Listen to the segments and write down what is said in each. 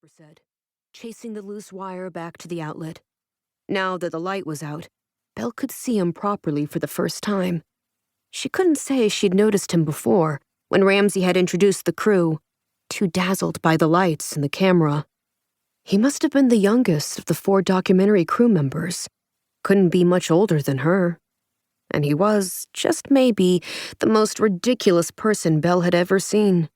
Copper said, chasing the loose wire back to the outlet. Now that the light was out, Belle could see him properly for the first time. She couldn't say she'd noticed him before, when Ramsey had introduced the crew, too dazzled by the lights and the camera. He must have been the youngest of the 4 documentary crew members. Couldn't be much older than her. And he was, just maybe, the most ridiculous person Belle had ever seen.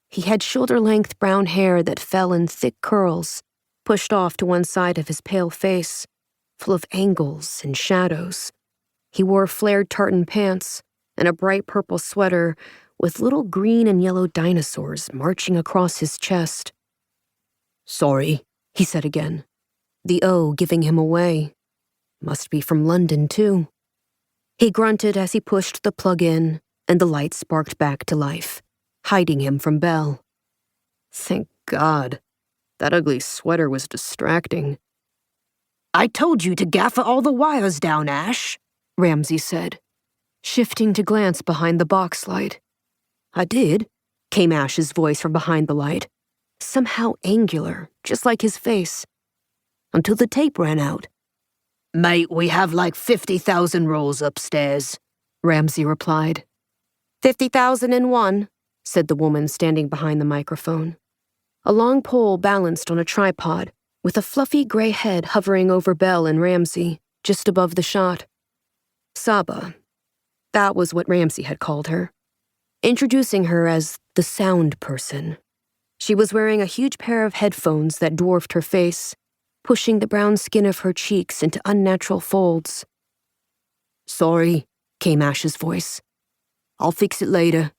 He had shoulder-length brown hair that fell in thick curls, pushed off to one side of his pale face, full of angles and shadows. He wore flared tartan pants and a bright purple sweater with little green and yellow dinosaurs marching across his chest. "Sorry," he said again, the O giving him away. Must be from London, too. He grunted as he pushed the plug in, and the light sparked back to life, hiding him from Belle. Thank God. That ugly sweater was distracting. "I told you to gaffer all the wires down, Ash," Ramsey said, shifting to glance behind the box light. "I did," came Ash's voice from behind the light, somehow angular, just like his face. "Until the tape ran out." "Mate, we have like 50,000 rolls upstairs," Ramsey replied. 50,001, said the woman standing behind the microphone. A long pole balanced on a tripod, with a fluffy gray head hovering over Belle and Ramsey, just above the shot. Saba. That was what Ramsey had called her, introducing her as the sound person. She was wearing a huge pair of headphones that dwarfed her face, pushing the brown skin of her cheeks into unnatural folds. "Sorry," came Ash's voice. "I'll fix it later."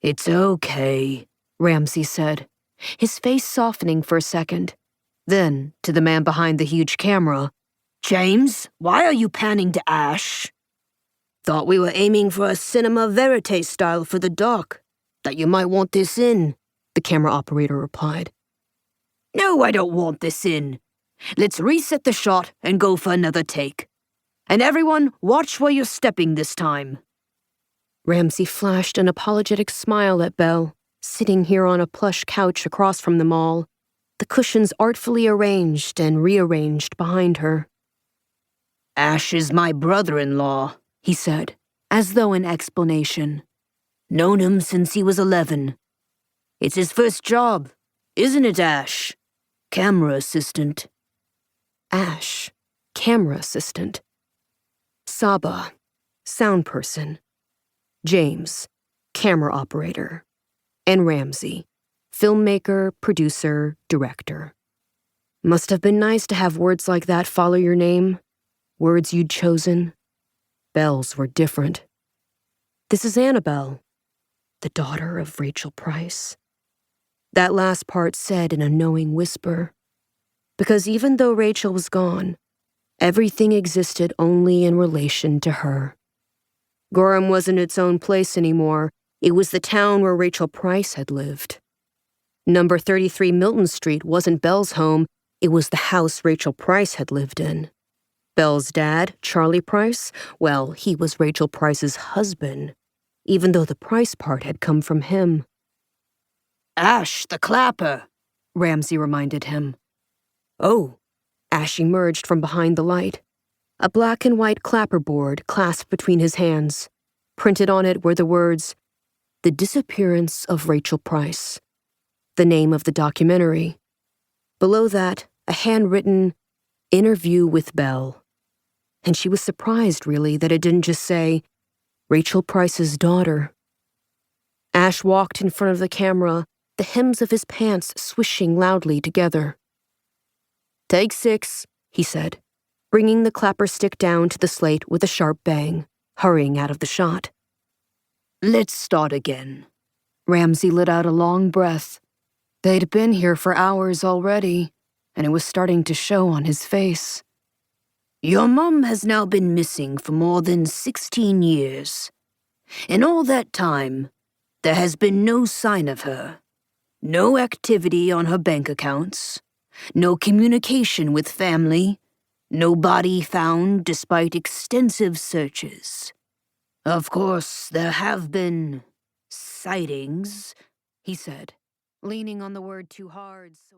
"It's okay," Ramsey said, his face softening for a second. Then, to the man behind the huge camera, "James, why are you panning to Ash?" "Thought we were aiming for a cinema verite style for the doc. That you might want this in," the camera operator replied. "No, I don't want this in. Let's reset the shot and go for another take. And everyone, watch where you're stepping this time." Ramsey flashed an apologetic smile at Belle, sitting here on a plush couch across from them all, the cushions artfully arranged and rearranged behind her. "Ash is my brother-in-law," he said, as though in explanation. "Known him since he was 11. It's his first job, isn't it, Ash? Camera assistant." Ash, camera assistant. Saba, sound person. James, camera operator. And Ramsey, filmmaker, producer, director. Must have been nice to have words like that follow your name, words you'd chosen. Belle's were different. "This is Annabelle, the daughter of Rachel Price." That last part said in a knowing whisper. Because even though Rachel was gone, everything existed only in relation to her. Gorham wasn't its own place anymore. It was the town where Rachel Price had lived. Number 33 Milton Street wasn't Belle's home. It was the house Rachel Price had lived in. Belle's dad, Charlie Price, well, he was Rachel Price's husband, even though the Price part had come from him. "Ash, the clapper," Ramsey reminded him. "Oh." Ash emerged from behind the light. A black and white clapperboard clasped between his hands. Printed on it were the words, "The Disappearance of Rachel Price," the name of the documentary. Below that, a handwritten interview with Belle. And she was surprised, really, that it didn't just say, Rachel Price's daughter. Ash walked in front of the camera, the hems of his pants swishing loudly together. "Take 6, he said, bringing the clapper stick down to the slate with a sharp bang, hurrying out of the shot. "Let's start again." Ramsey let out a long breath. They'd been here for hours already, and it was starting to show on his face. "Your mum has now been missing for more than 16 years. In all that time, there has been no sign of her. No activity on her bank accounts. No communication with family. No body found despite extensive searches. Of course, there have been sightings," he said, leaning on the word too hard so